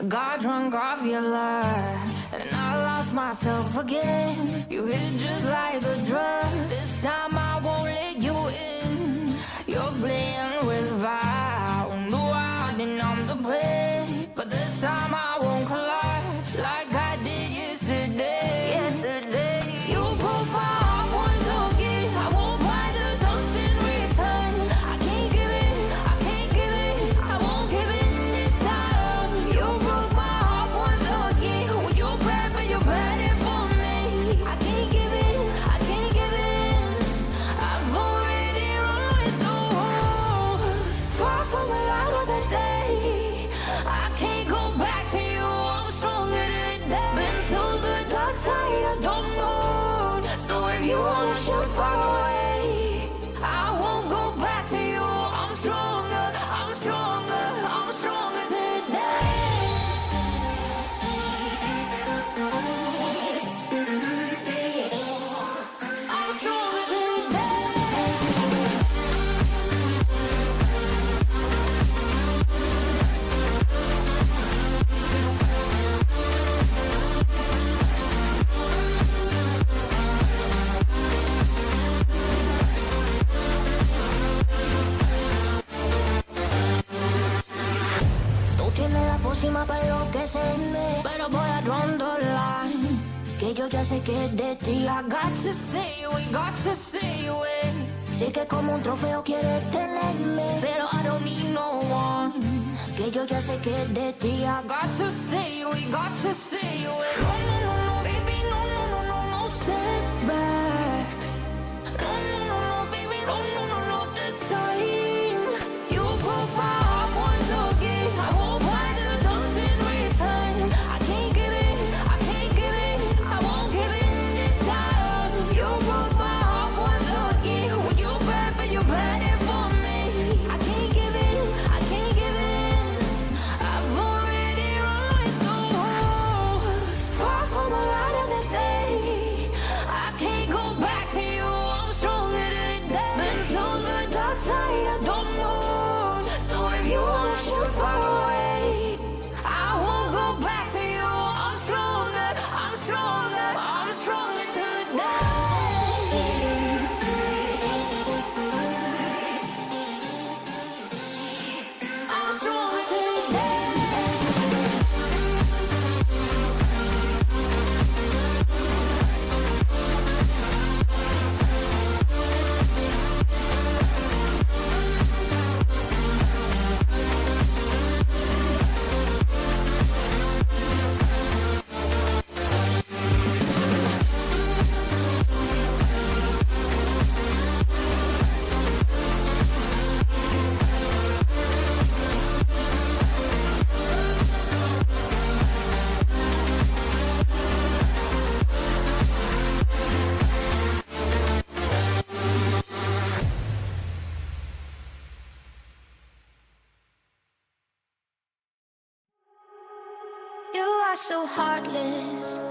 Got drunk off your love, and I lost myself again. You hit just like a drug. This time I won't let you in. You're playing with fire. No, I didn't I'm the prey, but this time I won't collide like I did yesterday. You broke my heart once again. I won't buy the dust in return. I can't give it, I can't give it, I won't give in this time. You broke my heart once again. Well, you're bad, but you're bad it for me. I can't give it, I can't give in. I've already run with the wolves. Far from the light of the day, I can't go back to you. I'm stronger today. Been to the dark side, I don't know. So if you wanna shoot far away, I won't go back to you. I'm stronger, I'm stronger, I'm stronger today. I'm stronger today. Tú tienes la pócima para enloquecerme, pero voy a draw the line. Que yo ya sé que es de ti. I got to stay away, got to stay away. Sé que como un trofeo quieres tenerme, pero I don't need no one. Que yo ya sé que es de ti. I got to stay away, got to stay away. No, no, no, no, baby, no, no, no, no, no setbacks. No, no, no, no, baby, no, no, no, no, this time. You broke my heart once again. I won't buy the dust in return. I can't give it, I can't give it, I won't give in this time. You broke my heart once again. Well, you're bad, but you're bad it for me. I can't give it, I can't give in. I've already run with the wolves. Far from the light of the day, I can't go back to you. I'm stronger today. Been to the dark side, I don't know. So if you wanna shoot far away, I won't go back to you. I'm stronger, I'm stronger, I'm stronger today. I'm stronger today. You are so heartless.